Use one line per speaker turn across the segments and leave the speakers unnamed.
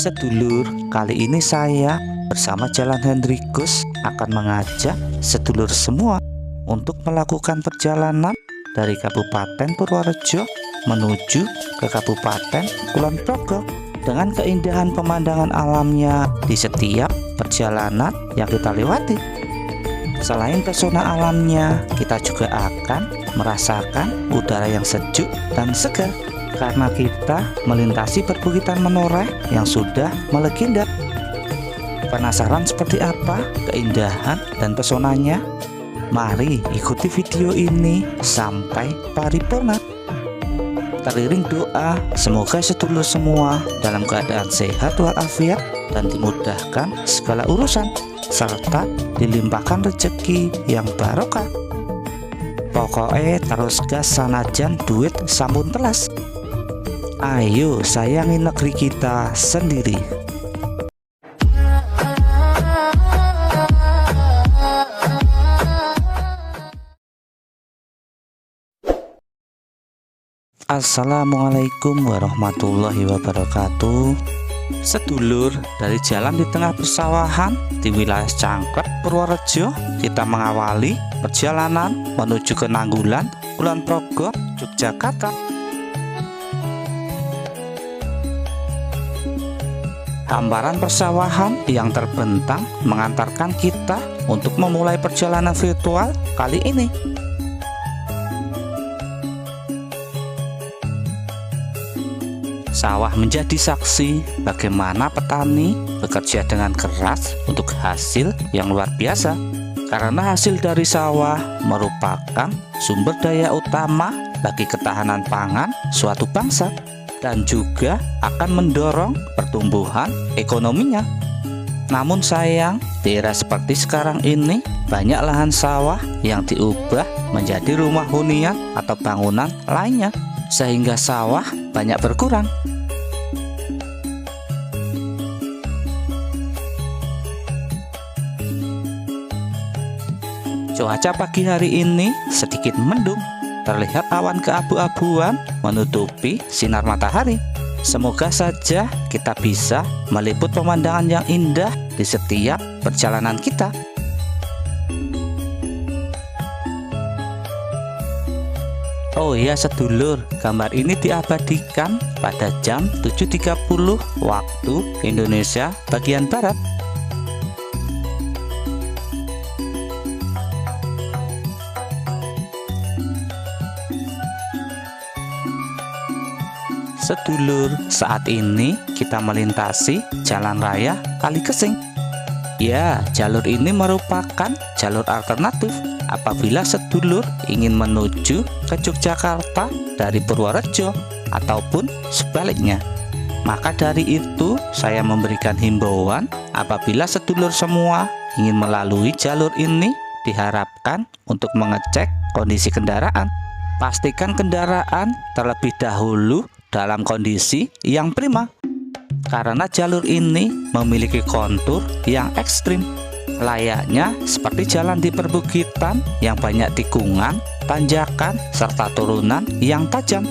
Sedulur, kali ini saya bersama Jalan Hendrikus akan mengajak sedulur semua untuk melakukan perjalanan dari Kabupaten Purworejo menuju ke Kabupaten Kulon Progo dengan keindahan pemandangan alamnya di setiap perjalanan yang kita lewati. Selain pesona alamnya, kita juga akan merasakan udara yang sejuk dan segar karena kita melintasi perbukitan menoreh yang sudah melegenda. Penasaran seperti apa keindahan dan pesonanya? Mari ikuti video ini sampai paripurna. Teriring doa, semoga sedulur semua dalam keadaan sehat walafiat dan dimudahkan segala urusan, serta dilimpahkan rezeki yang barokah. Pokoknya terus gas sanajan duit sampun telas. Ayo sayangi negeri kita sendiri. Assalamualaikum warahmatullahi wabarakatuh. Sedulur, dari jalan di tengah persawahan di wilayah Cangkep, Purworejo, kita mengawali perjalanan menuju ke Nanggulan, Kulon Progo, Yogyakarta. Hamparan persawahan yang terbentang mengantarkan kita untuk memulai perjalanan virtual kali ini. Sawah menjadi saksi bagaimana petani bekerja dengan keras untuk hasil yang luar biasa. Karena hasil dari sawah merupakan sumber daya utama bagi ketahanan pangan suatu bangsa dan juga akan mendorong pertumbuhan ekonominya. Namun sayang, di era seperti sekarang ini banyak lahan sawah yang diubah menjadi rumah hunian atau bangunan lainnya, sehingga sawah banyak berkurang. Cuaca pagi hari ini sedikit mendung, terlihat awan keabu-abuan menutupi sinar matahari. Semoga saja kita bisa meliput pemandangan yang indah di setiap perjalanan kita. Oh iya sedulur, gambar ini diabadikan pada jam 7.30 waktu Indonesia bagian Barat. Sedulur, saat ini kita melintasi Jalan Raya Kalikesing. Ya, jalur ini merupakan jalur alternatif apabila sedulur ingin menuju ke Yogyakarta dari Purworejo ataupun sebaliknya. Maka dari itu saya memberikan himbauan apabila sedulur semua ingin melalui jalur ini, diharapkan untuk mengecek kondisi kendaraan. Pastikan kendaraan terlebih dahulu dalam kondisi yang prima, karena jalur ini memiliki kontur yang ekstrim, layaknya seperti jalan di perbukitan yang banyak tikungan, tanjakan, serta turunan yang tajam.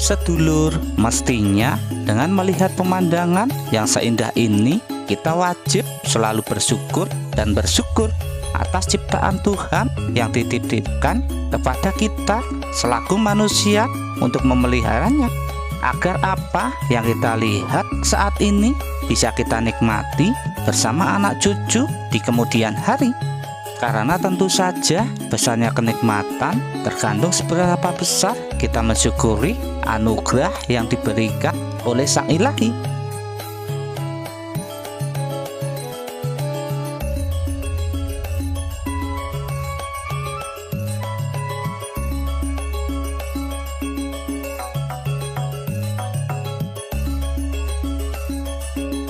Sedulur, mestinya dengan melihat pemandangan yang seindah ini, kita wajib selalu bersyukur dan bersyukur atas ciptaan Tuhan yang dititipkan kepada kita selaku manusia untuk memeliharanya, agar apa yang kita lihat saat ini bisa kita nikmati bersama anak cucu di kemudian hari. Karena tentu saja besarnya kenikmatan tergantung seberapa besar kita mensyukuri anugerah yang diberikan oleh Sang Ilahi.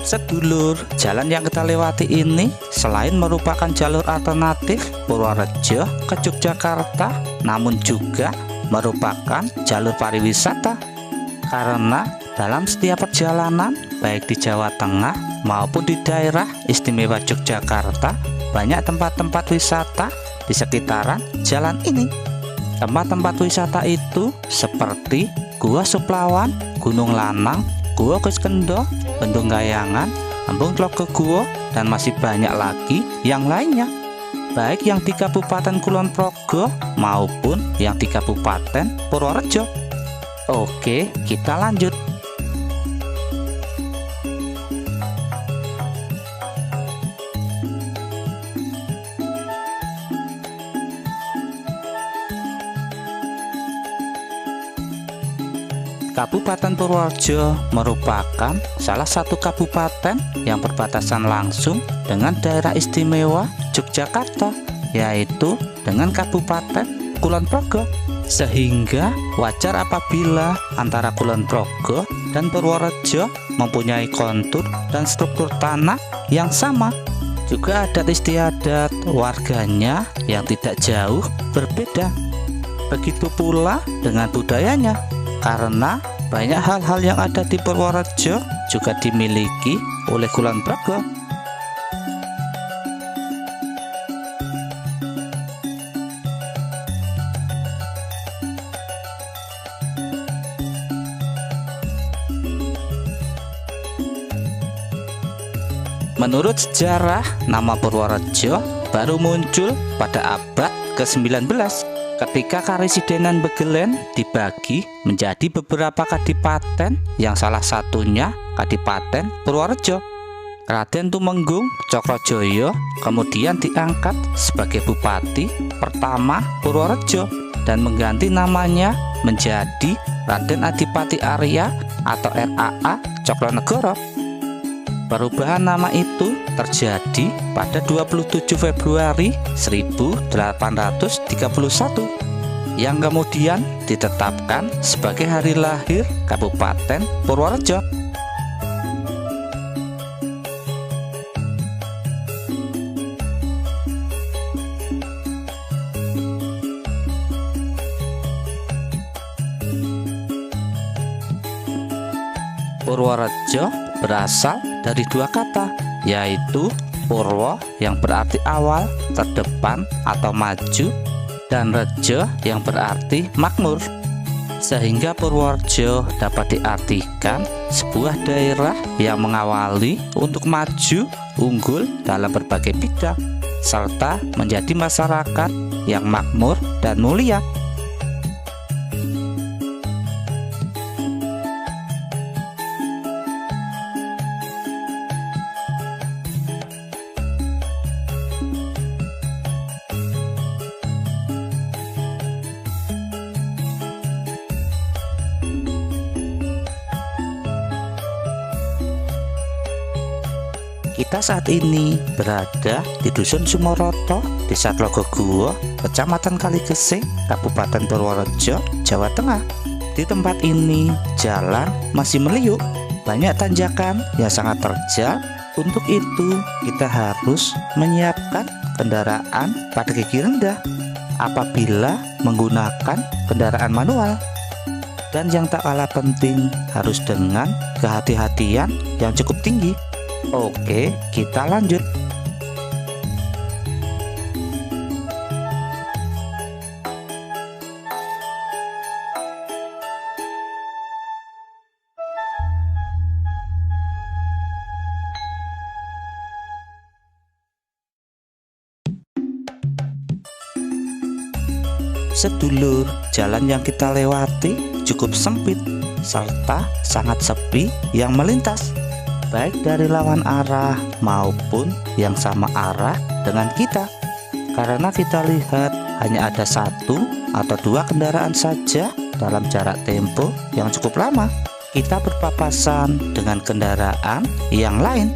Sedulur, jalan yang kita lewati ini selain merupakan jalur alternatif Purworejo ke Yogyakarta, namun juga merupakan jalur pariwisata. Karena dalam setiap perjalanan baik di Jawa Tengah maupun di daerah istimewa Yogyakarta, banyak tempat-tempat wisata di sekitaran jalan ini. Tempat-tempat wisata itu seperti Gua Suplawan, Gunung Lanang, Gua Kuskendo, Bendung Gayangan, Embung Tlogoguwo, dan masih banyak lagi yang lainnya, baik yang di Kabupaten Kulon Progo maupun yang di Kabupaten Purworejo. Oke, kita lanjut. Kabupaten Purworejo merupakan salah satu kabupaten yang berbatasan langsung dengan daerah istimewa Yogyakarta, yaitu dengan Kabupaten Kulon Progo. Sehingga wajar apabila antara Kulon Progo dan Purworejo mempunyai kontur dan struktur tanah yang sama. Juga adat istiadat warganya yang tidak jauh berbeda. Begitu pula dengan budayanya, karena banyak hal-hal yang ada di Purworejo juga dimiliki oleh Kulon Progo. Menurut sejarah, nama Purworejo baru muncul pada abad ke-19 ketika Karesidenan Begelen dibagi menjadi beberapa kadipaten, yang salah satunya Kadipaten Purworejo. Raden Tumenggung Cokrojoyo kemudian diangkat sebagai Bupati pertama Purworejo dan mengganti namanya menjadi Raden Adipati Arya atau RAA Cokronegoro. Perubahan nama itu terjadi pada 27 Februari 1831 yang kemudian ditetapkan sebagai hari lahir Kabupaten Purworejo. Purworejo berasal dari dua kata, yaitu Purwo yang berarti awal, terdepan atau maju, dan Rejo yang berarti makmur. Sehingga Purworejo dapat diartikan sebuah daerah yang mengawali untuk maju, unggul dalam berbagai bidang, serta menjadi masyarakat yang makmur dan mulia. Kita saat ini berada di Dusun Sumoroto, Desa Tlogoguwo, Kecamatan Kaligesing, Kabupaten Purworejo, Jawa Tengah. Di tempat ini jalan masih meliuk, banyak tanjakan yang sangat terjal. Untuk itu kita harus menyiapkan kendaraan pada gigi rendah apabila menggunakan kendaraan manual. Dan yang tak kalah penting, harus dengan kehati-hatian yang cukup tinggi. Oke, kita lanjut. Sedulur, jalan yang kita lewati cukup sempit serta sangat sepi yang melintas, baik dari lawan arah maupun yang sama arah dengan kita. Karena kita lihat hanya ada satu atau dua kendaraan saja dalam jarak tempo yang cukup lama, kita berpapasan dengan kendaraan yang lain.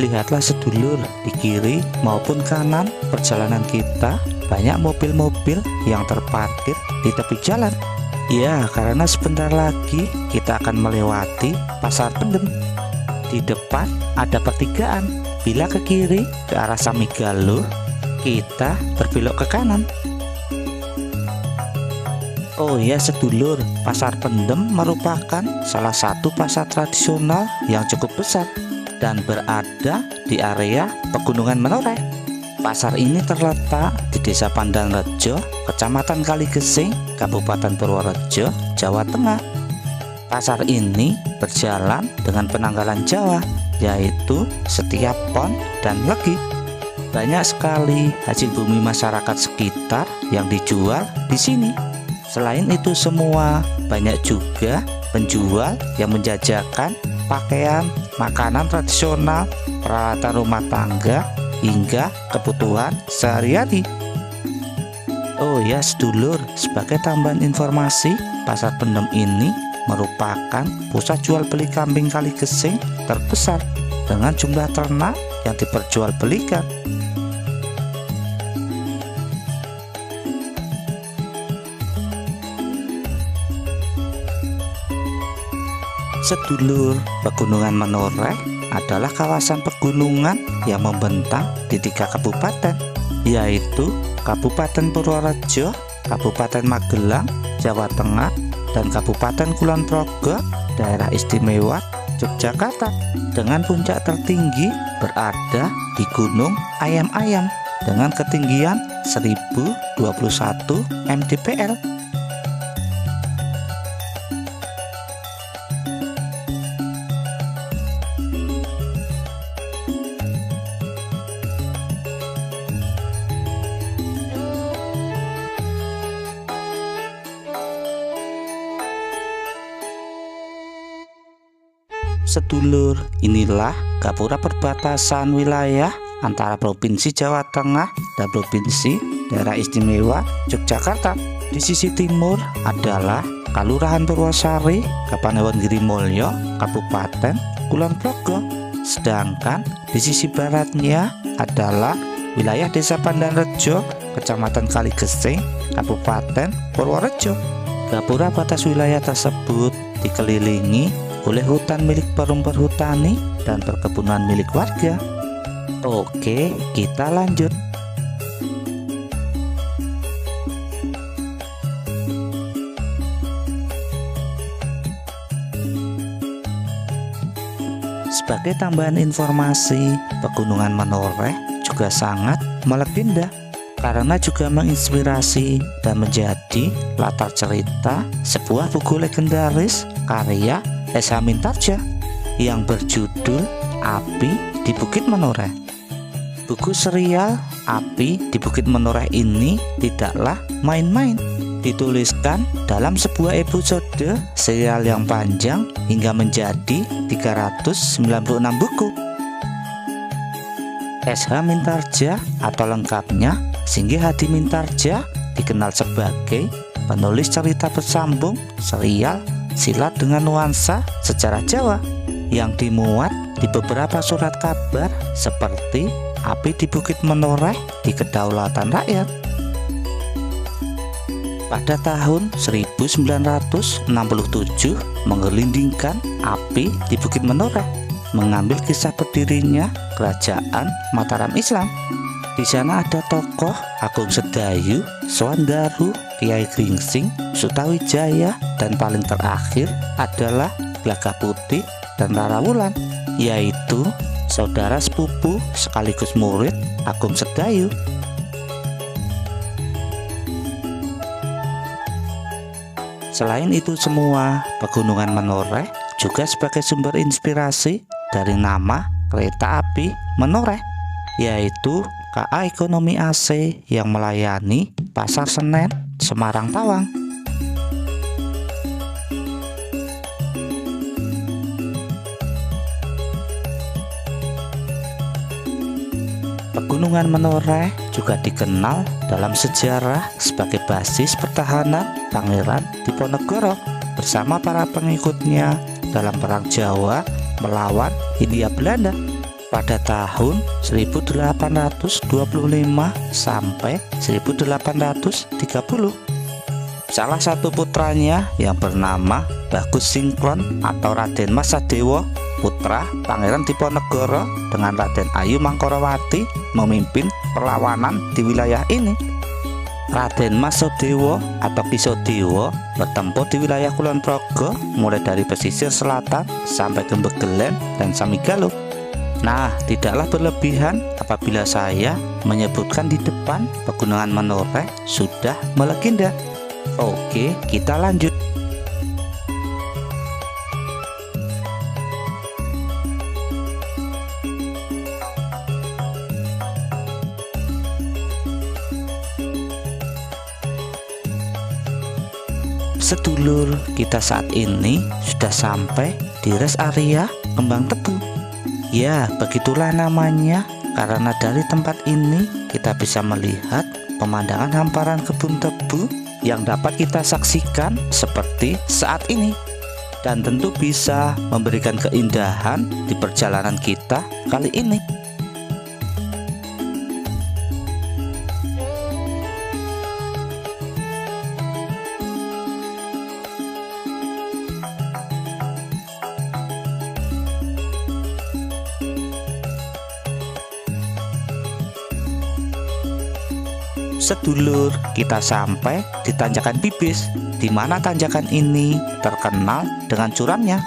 Lihatlah sedulur, di kiri maupun kanan perjalanan kita banyak mobil-mobil yang terparkir di tepi jalan. Ya, karena sebentar lagi kita akan melewati Pasar Pendem. Di depan ada pertigaan. Bila ke kiri ke arah Samigalo, kita berbelok ke kanan. Oh ya sedulur, Pasar Pendem merupakan salah satu pasar tradisional yang cukup besar dan berada di area Pegunungan Menoreh. Pasar ini terletak di Desa Pandanrejo, Kecamatan Kaligesing, Kabupaten Purworejo, Jawa Tengah. Pasar ini berjalan dengan penanggalan Jawa, yaitu setiap Pon dan Legi. Banyak sekali hasil bumi masyarakat sekitar yang dijual di sini. Selain itu semua, banyak juga penjual yang menjajakan pakaian, makanan tradisional, peralatan rumah tangga, hingga kebutuhan sehari-hari. Oh ya sedulur, sebagai tambahan informasi, Pasar Pendem ini merupakan pusat jual beli kambing Kaligesing terbesar dengan jumlah ternak yang diperjualbelikan. Sedulur, Pegunungan Menoreh adalah kawasan pegunungan yang membentang di 3 kabupaten, yaitu Kabupaten Purworejo, Kabupaten Magelang, Jawa Tengah, dan Kabupaten Kulon Progo, Daerah Istimewa Yogyakarta, dengan puncak tertinggi berada di Gunung Ayam-Ayam dengan ketinggian 1021 mdpl. Sedulur, inilah gapura perbatasan wilayah antara Provinsi Jawa Tengah dan Provinsi Daerah Istimewa Yogyakarta. Di sisi timur adalah Kalurahan Purwosari, Kapanewon Girimulyo, Kabupaten Kulon Progo. Sedangkan di sisi baratnya adalah wilayah Desa Pandanrejo, Kecamatan Kaligesing, Kabupaten Purworejo. Gapura batas wilayah tersebut dikelilingi oleh hutan milik perum perhutani dan perkebunan milik warga. Oke, kita lanjut. Sebagai tambahan informasi, Pegunungan Menoreh juga sangat melegenda karena juga menginspirasi dan menjadi latar cerita sebuah buku legendaris karya S.H. Mintarja yang berjudul Api di Bukit Menoreh. Buku serial Api di Bukit Menoreh ini tidaklah main-main. Dituliskan dalam sebuah episode serial yang panjang hingga menjadi 396 buku. S.H. Mintarja atau lengkapnya Singgih Hadi Mintarja dikenal sebagai penulis cerita bersambung serial silat dengan nuansa sejarah Jawa yang dimuat di beberapa surat kabar seperti Api di Bukit Menoreh di Kedaulatan Rakyat. Pada tahun 1967 menggelindingkan Api di Bukit Menoreh, mengambil kisah berdirinya Kerajaan Mataram Islam. Di sana ada tokoh Agung Sedayu, Sowan Daru, Kiai Gringsing, Sutawijaya, dan paling terakhir adalah Glagah Putih dan Rara Wulan, yaitu saudara sepupu sekaligus murid Agung Sedayu. Selain itu semua, Pegunungan Menoreh juga sebagai sumber inspirasi dari nama kereta api Menoreh, yaitu KA Ekonomi AC yang melayani Pasar Senen, Semarang Tawang. Pegunungan Menoreh juga dikenal dalam sejarah sebagai basis pertahanan Pangeran Diponegoro bersama para pengikutnya dalam Perang Jawa melawan Hindia Belanda. pada tahun 1825 sampai 1830. Salah satu putranya yang bernama Bagus Singkron atau Raden Mas Sadewa, putra Pangeran Diponegoro dengan Raden Ayu Mangkorawati memimpin perlawanan di wilayah ini. Raden Mas Sadewa atau Ki Sodewo bertempur di wilayah Kulon Progo mulai dari pesisir selatan sampai ke Begelen dan Samigalo. Nah, tidaklah berlebihan apabila saya menyebutkan di depan Pegunungan Menoreh sudah melegenda. Oke, kita lanjut. Sedulur, kita saat ini sudah sampai di rest area Kembang Tebu. Ya, begitulah namanya, karena dari tempat ini kita bisa melihat pemandangan hamparan kebun tebu yang dapat kita saksikan seperti saat ini, dan tentu bisa memberikan keindahan di perjalanan kita kali ini. Sedulur, kita sampai di Tanjakan Bibis, di mana tanjakan ini terkenal dengan curamnya.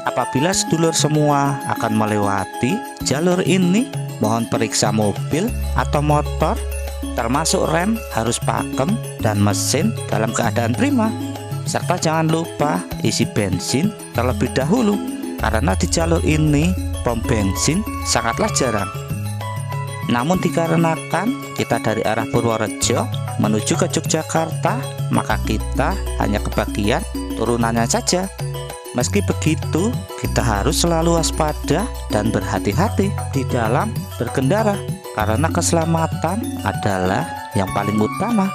Apabila sedulur semua akan melewati jalur ini, mohon periksa mobil atau motor, termasuk rem harus pakem dan mesin dalam keadaan prima. Serta jangan lupa isi bensin terlebih dahulu, karena di jalur ini pom bensin sangatlah jarang. Namun dikarenakan kita dari arah Purworejo menuju ke Yogyakarta, maka kita hanya kebagian turunannya saja. Meski begitu, kita harus selalu waspada dan berhati-hati di dalam berkendara, karena keselamatan adalah yang paling utama.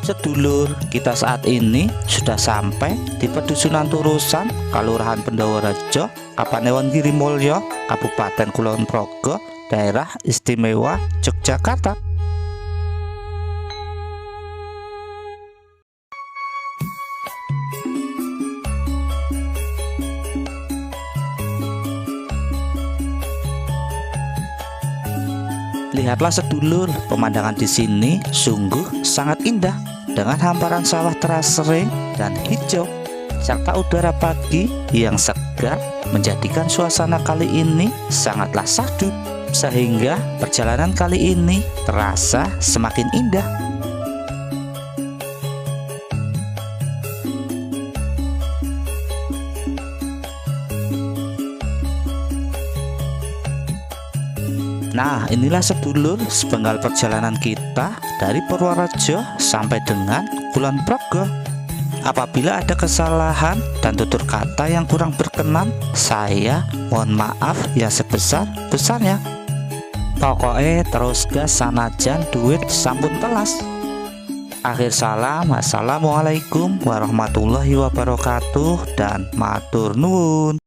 Sedulur, kita saat ini sudah sampai di Pedusunan Turusan, Kalurahan Pendawarejo, Kapanewon Girimulyo, Kabupaten Kulon Progo, Daerah Istimewa Yogyakarta. Lihatlah sedulur, pemandangan di sini sungguh sangat indah dengan hamparan sawah teras kering dan hijau serta udara pagi yang segar menjadikan suasana kali ini sangatlah syahdu, sehingga perjalanan kali ini terasa semakin indah. Nah, inilah sedulur sepenggal perjalanan kita dari Purworejo sampai dengan Kulon Progo. Apabila ada kesalahan dan tutur kata yang kurang berkenan, saya mohon maaf yang sebesar-besarnya. Pokoknya terus gas sanajan duit sampun telas. Akhir salam, wassalamualaikum warahmatullahi wabarakatuh, dan matur nuwun.